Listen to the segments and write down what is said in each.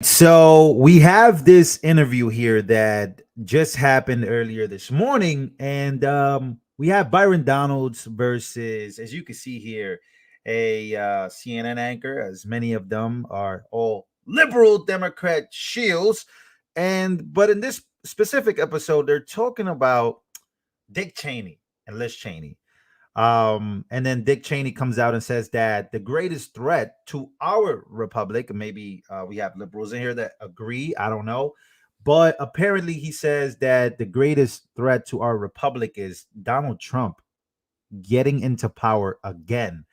So we have this interview here that just happened earlier this morning, and we have Byron Donalds versus, as you can see here, a CNN anchor, as many of them are all liberal Democrat shields. But in this specific episode, they're talking about Dick Cheney and Liz Cheney. And then Dick Cheney comes out and says that the greatest threat to our republic, maybe we have liberals in here that agree, I don't know, but apparently he says that the greatest threat to our republic is Donald Trump getting into power again.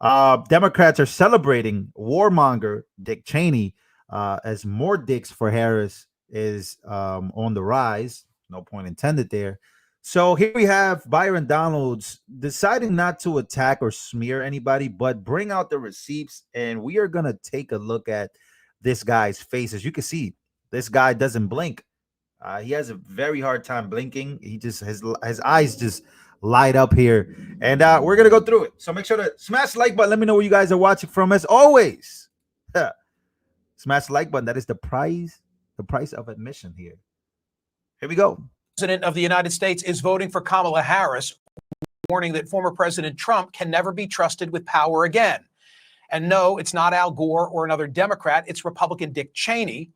Democrats are celebrating warmonger Dick Cheney as more dicks for Harris is on the rise. No point intended there. So here we have Byron Donalds deciding not to attack or smear anybody, but bring out the receipts. And we are going to take a look at this guy's face. As you can see, this guy doesn't blink. He has a very hard time blinking. He just his eyes just light up here. And we're going to go through it. So make sure to smash the like button. Let me know where you guys are watching from. As always, smash the like button. That is the price of admission here. Here we go. President of the United States is voting for Kamala Harris, warning that former President Trump can never be trusted with power again. And no, it's not Al Gore or another Democrat. It's Republican Dick Cheney.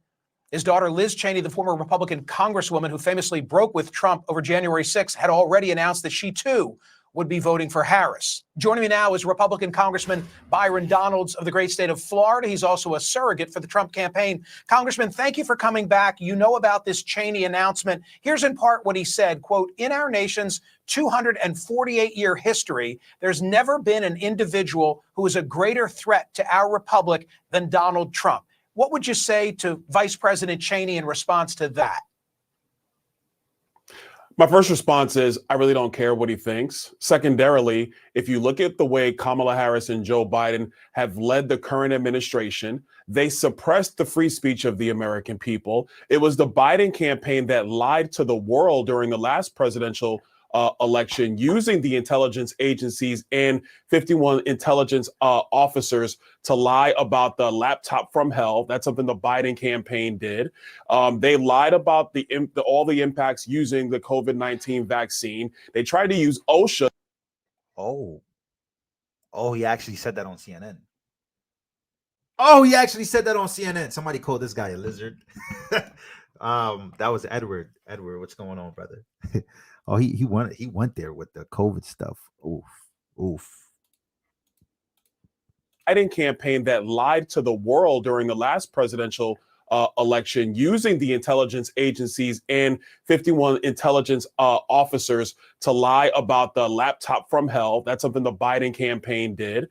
His daughter, Liz Cheney, the former Republican congresswoman who famously broke with Trump over January 6th, had already announced that she, too, would be voting for Harris. Joining me now is Republican Congressman Byron Donalds of the great state of Florida. He's also a surrogate for the Trump campaign. Congressman, thank you for coming back. You know about this Cheney announcement. Here's in part what he said, quote, "In our nation's 248-year history, there's never been an individual who is a greater threat to our republic than Donald Trump." What would you say to Vice President Cheney in response to that? My first response is I really don't care what he thinks. Secondarily, if you look at the way Kamala Harris and Joe Biden have led the current administration, they suppressed the free speech of the American people. It was the Biden campaign that lied to the world during the last presidential election, using the intelligence agencies and 51 intelligence officers to lie about the laptop from hell. That's something the Biden campaign did. They lied about all the impacts using the COVID-19 vaccine. They tried to use OSHA. Oh, he actually said that on CNN. Oh, he actually said that on CNN. Somebody called this guy a lizard. That was Edward. Edward, what's going on, brother? Oh, he went there with the COVID stuff. Oof. Biden campaign that lied to the world during the last presidential election, using the intelligence agencies and 51 intelligence officers to lie about the laptop from hell. That's something the Biden campaign did.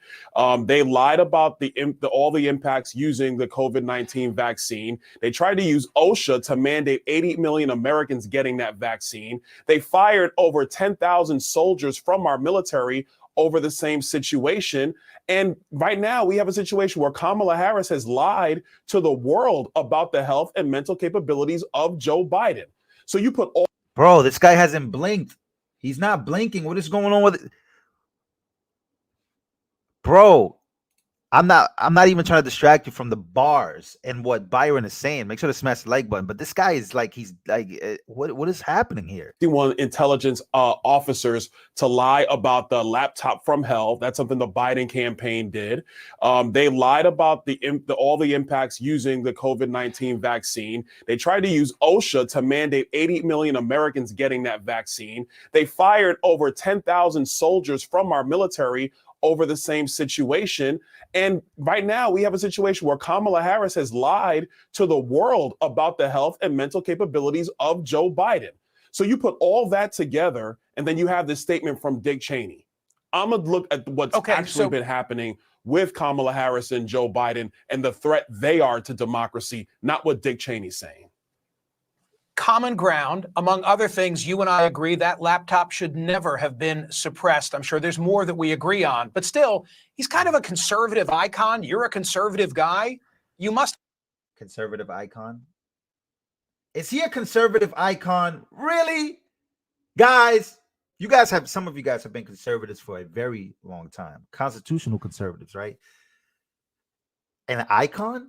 They lied about all the impacts using the COVID-19 vaccine. They tried to use OSHA to mandate 80 million Americans getting that vaccine. They fired over 10,000 soldiers from our military over the same situation. And right now we have a situation where Kamala Harris has lied to the world about the health and mental capabilities of Joe Biden. So you put all... Bro, this guy hasn't blinked. He's not blinking. What is going on with it? Bro, I'm not even trying to distract you from the bars and what Byron is saying. Make sure to smash the like button. But this guy is like, he's like, what is happening here? 51 intelligence officers to lie about the laptop from hell. That's something the Biden campaign did. They lied about all the impacts using the COVID-19 vaccine. They tried to use OSHA to mandate 80 million Americans getting that vaccine. They fired over 10,000 soldiers from our military over the same situation. And right now we have a situation where Kamala Harris has lied to the world about the health and mental capabilities of Joe Biden. So you put all that together, and then you have this statement from Dick Cheney. I'm going to look at what's actually been happening with Kamala Harris and Joe Biden and the threat they are to democracy, not what Dick Cheney's saying. Common ground, among other things, you and I agree that laptop should never have been suppressed. I'm sure there's more that we agree on, but still, he's kind of a conservative icon. You're a conservative guy. You must. Conservative icon? Is he a conservative icon? Really? Guys, some of you guys have been conservatives for a very long time. Constitutional conservatives, right? An icon?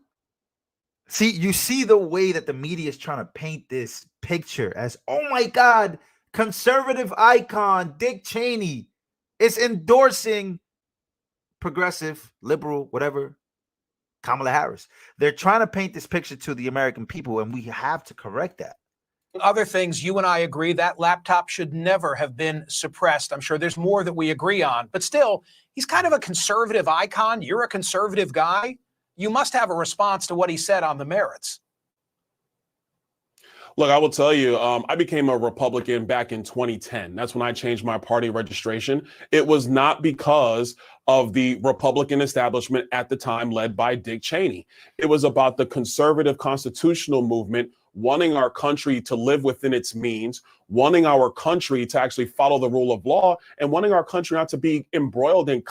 See, you see the way that the media is trying to paint this picture as, oh my God, conservative icon Dick Cheney is endorsing progressive, liberal, whatever, Kamala Harris. They're trying to paint this picture to the American people, and we have to correct that. Other things, you and I agree that laptop should never have been suppressed. I'm sure there's more that we agree on, but still, he's kind of a conservative icon. You're a conservative guy. You must have a response to what he said on the merits. Look, I will tell you, I became a Republican back in 2010. That's when I changed my party registration. It was not because of the Republican establishment at the time led by Dick Cheney. It was about the conservative constitutional movement wanting our country to live within its means, wanting our country to actually follow the rule of law, and wanting our country not to be embroiled in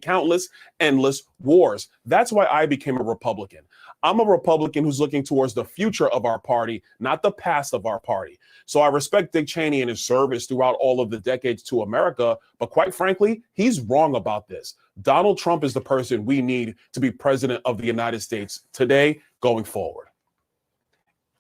countless, endless wars. That's why I became a Republican. I'm a Republican who's looking towards the future of our party, not the past of our party. So I respect Dick Cheney and his service throughout all of the decades to America, but quite frankly, he's wrong about this. Donald Trump is the person we need to be president of the United States today, going forward.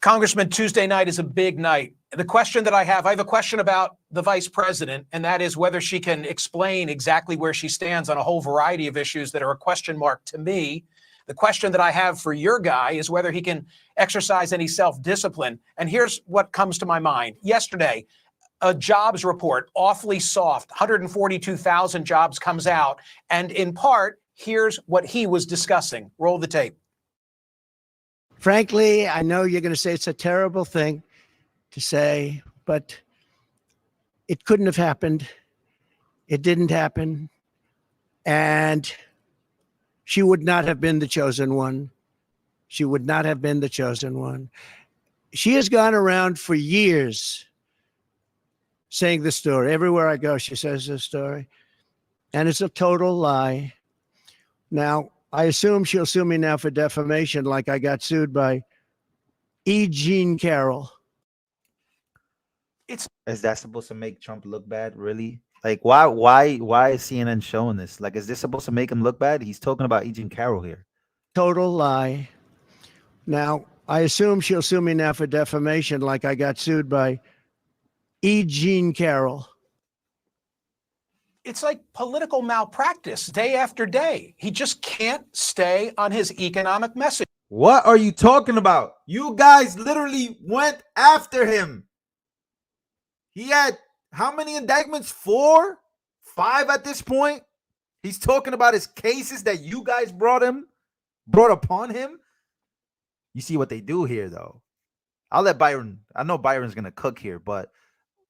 Congressman, Tuesday night is a big night. The question that I have a question about the vice president, and that is whether she can explain exactly where she stands on a whole variety of issues that are a question mark to me. The question that I have for your guy is whether he can exercise any self-discipline. And here's what comes to my mind. Yesterday, a jobs report, awfully soft, 142,000 jobs comes out. And in part, here's what he was discussing. Roll the tape. Frankly, I know you're going to say it's a terrible thing to say, but it couldn't have happened. It didn't happen. And she would not have been the chosen one. She would not have been the chosen one. She has gone around for years saying the story. Everywhere I go, she says this story. And it's a total lie. Now, I assume she'll sue me now for defamation like I got sued by E. Jean Carroll. Is that supposed to make Trump look bad? Really? Like, why is CNN showing this? Like, is this supposed to make him look bad? He's talking about E. Jean Carroll here. Total lie. Now, I assume she'll sue me now for defamation like I got sued by E. Jean Carroll. It's like political malpractice day after day. He just can't stay on his economic message. What are you talking about? You guys literally went after him. He had how many indictments? 4? 5 at this point? He's talking about his cases that you guys brought upon him. You see what they do here, though. I'll let Byron. I know Byron's going to cook here, but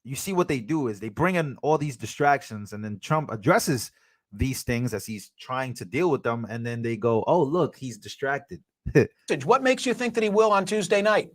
you see what they do is they bring in all these distractions, and then Trump addresses these things as he's trying to deal with them. And then they go, oh, look, he's distracted. What makes you think that he will on Tuesday night?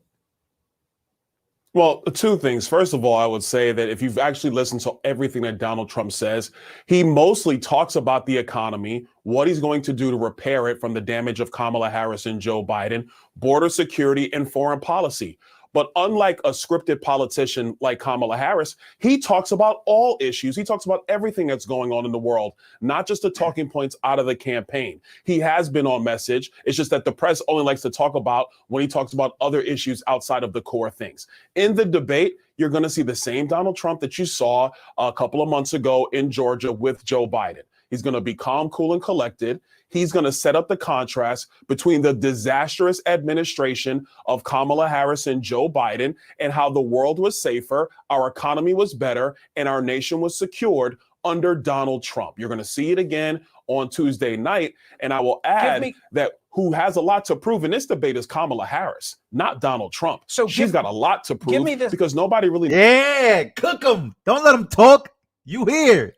Well, 2 things. First of all, I would say that if you've actually listened to everything that Donald Trump says, he mostly talks about the economy, what he's going to do to repair it from the damage of Kamala Harris and Joe Biden, border security, and foreign policy. But unlike a scripted politician like Kamala Harris, he talks about all issues. He talks about everything that's going on in the world, not just the talking points out of the campaign. He has been on message. It's just that the press only likes to talk about when he talks about other issues outside of the core things. In the debate, you're going to see the same Donald Trump that you saw a couple of months ago in Georgia with Joe Biden. He's going to be calm, cool, and collected. He's going to set up the contrast between the disastrous administration of Kamala Harris and Joe Biden and how the world was safer, our economy was better, and our nation was secured under Donald Trump. You're going to see it again on Tuesday night. And I will add that who has a lot to prove in this debate is Kamala Harris, not Donald Trump. So she's got a lot to prove because nobody really. Yeah, cook them. Don't let them talk. You hear.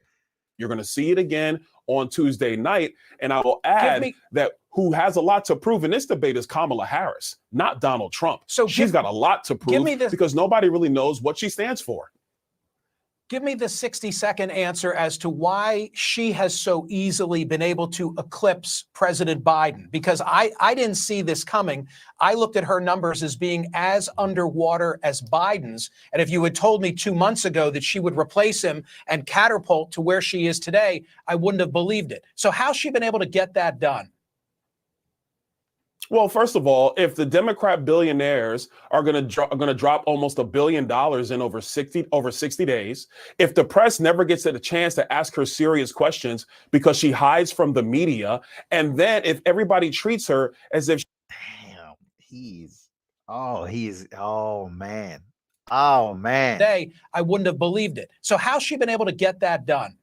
You're going to see it again on Tuesday night. And I will add that who has a lot to prove in this debate is Kamala Harris, not Donald Trump. So she's got a lot to prove because nobody really knows what she stands for. Give me the 60-second answer as to why she has so easily been able to eclipse President Biden, because I didn't see this coming. I looked at her numbers as being as underwater as Biden's. And if you had told me 2 months ago that she would replace him and catapult to where she is today, I wouldn't have believed it. So how's she been able to get that done? Well, first of all, if the Democrat billionaires are going to drop almost $1 billion in over 60 days, if the press never gets a chance to ask her serious questions because she hides from the media, and then if everybody treats her as if Damn, oh man. Oh man. Today, I wouldn't have believed it. So how's she been able to get that done?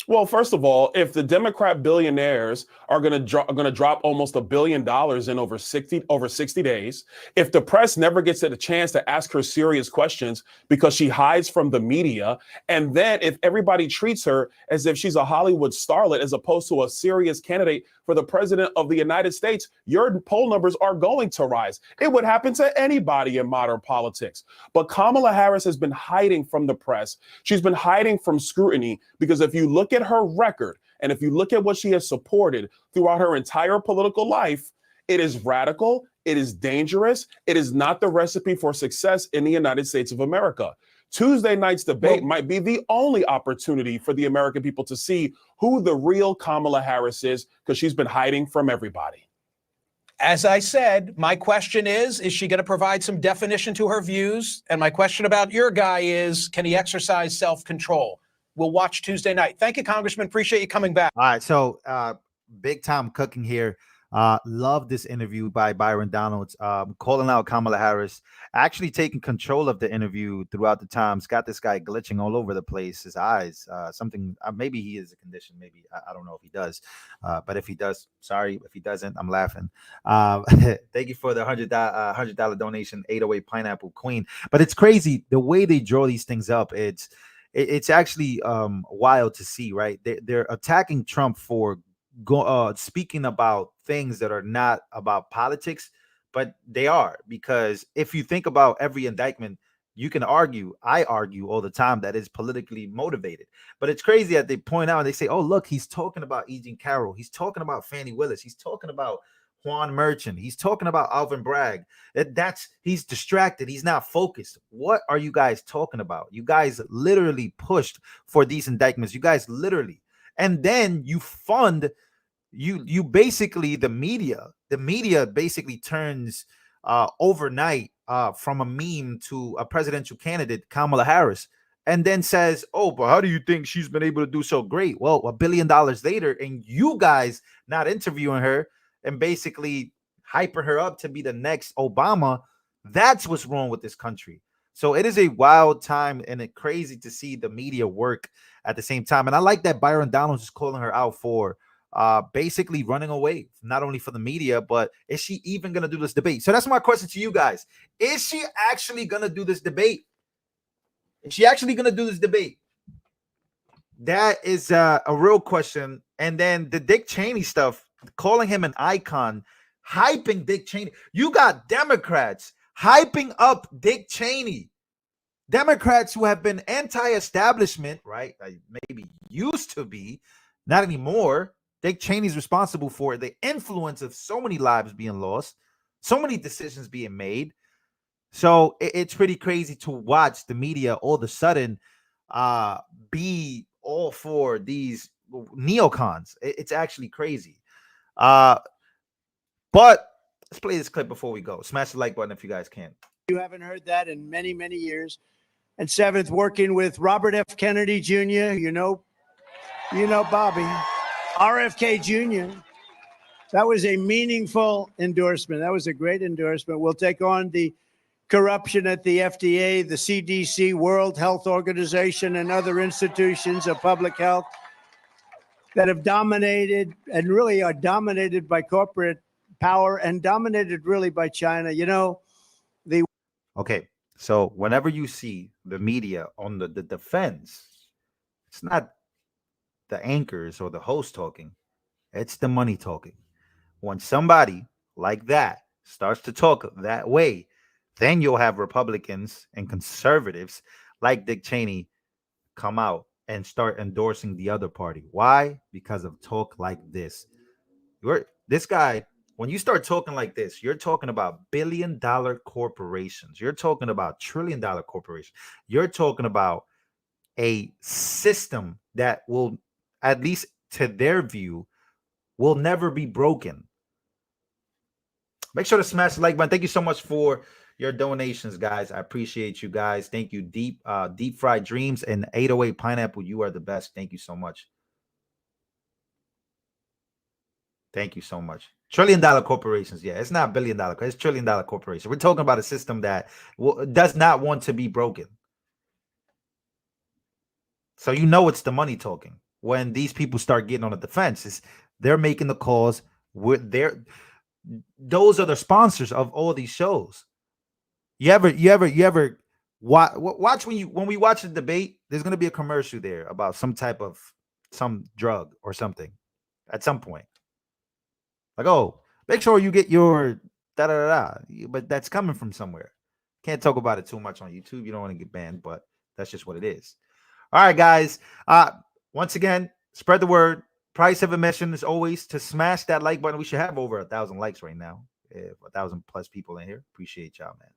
Well, first of all, if the Democrat billionaires are going to drop almost $1 billion in over 60 days, if the press never gets a chance to ask her serious questions because she hides from the media, and then if everybody treats her as if she's a Hollywood starlet as opposed to a serious candidate for the president of the United States, your poll numbers are going to rise. It would happen to anybody in modern politics. But Kamala Harris has been hiding from the press. She's been hiding from scrutiny because if you look at her record and if you look at what she has supported throughout her entire political life, it is radical, it is dangerous, it is not the recipe for success in the United States of America. Tuesday night's debate might be the only opportunity for the American people to see who the real Kamala Harris is, because she's been hiding from everybody. As I said, my question is she going to provide some definition to her views? And my question about your guy is, can he exercise self-control? We'll watch Tuesday night. Thank you, Congressman. Appreciate you coming back. All right, so big time cooking here. Love this interview by Byron Donalds, calling out Kamala Harris, actually taking control of the interview throughout the times. Got this guy glitching all over the place. His eyes, something. Maybe he is a condition. Maybe I don't know if he does. But if he does, sorry. If he doesn't, I'm laughing. Thank you for the $100 donation. 808 Pineapple Queen. But it's crazy the way they draw these things up. It's actually wild to see, right? They're attacking Trump for speaking about things that are not about politics, but they are, because if you think about every indictment, you can argue, I argue all the time, that it's politically motivated. But it's crazy that they point out and they say, oh, look, he's talking about E. Jean Carroll, he's talking about Fannie Willis, he's talking about Juan Merchant, he's talking about Alvin Bragg. He's distracted, he's not focused. What are you guys talking about? You guys literally pushed for these indictments. You guys literally, and then you fund you basically the media basically turns overnight from a meme to a presidential candidate, Kamala Harris, and then says, oh, but how do you think she's been able to do so great? Well, $1 billion later, and you guys not interviewing her and basically hyping her up to be the next Obama. That's what's wrong with this country. So it is a wild time, and it's crazy to see the media work at the same time. And I like that Byron Donalds is calling her out for basically running away, not only for the media, but is she even going to do this debate? So that's my question to you guys. Is she actually going to do this debate? Is she actually going to do this debate? That is a real question. And then the Dick Cheney stuff, calling him an icon, hyping Dick Cheney. You got Democrats hyping up Dick Cheney. Democrats who have been anti-establishment, right? Maybe used to be, not anymore. Dick Cheney's responsible for the influence of so many lives being lost, so many decisions being made. So it's pretty crazy to watch the media all of a sudden be all for these neocons. It's actually crazy. But let's play this clip before we go. Smash the like button if you guys can. You haven't heard that in many, many years. And seventh, working with Robert F. Kennedy Jr., you know Bobby. RFK Jr. That was a meaningful endorsement. That was a great endorsement. We'll take on the corruption at the FDA, the CDC, World Health Organization, and other institutions of public health that have dominated and really are dominated by corporate power and dominated really by China. Okay, so whenever you see the media on the defense, it's not the anchors or the host talking, it's the money talking. When somebody like that starts to talk that way, then you'll have Republicans and conservatives like Dick Cheney come out and start endorsing the other party. Why? Because of talk like this. This guy, when you start talking like this, you're talking about billion-dollar corporations. You're talking about trillion-dollar corporations. You're talking about a system that will, at least to their view, will never be broken. Make sure to smash the like button. Thank you so much for your donations, guys. I appreciate you guys. Thank you, Deep Fried Dreams and 808 Pineapple. You are the best. Thank you so much. Thank you so much. $1 trillion corporations. Yeah, it's not $1 billion. It's $1 trillion corporation. We're talking about a system that does not want to be broken. So you know it's the money talking. When these people start getting on the defense, they're making the calls. Those are the sponsors of all these shows. You ever watch when we watch the debate? There's gonna be a commercial there about some type of some drug or something at some point. Like, oh, make sure you get your da da da. But that's coming from somewhere. Can't talk about it too much on YouTube. You don't want to get banned, but that's just what it is. All right, guys. Once again, spread the word. Price of admission is always to smash that like button. We should have over 1,000 likes right now. 1,000 plus people in here. Appreciate y'all, man.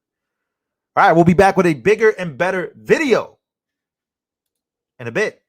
All right, we'll be back with a bigger and better video in a bit.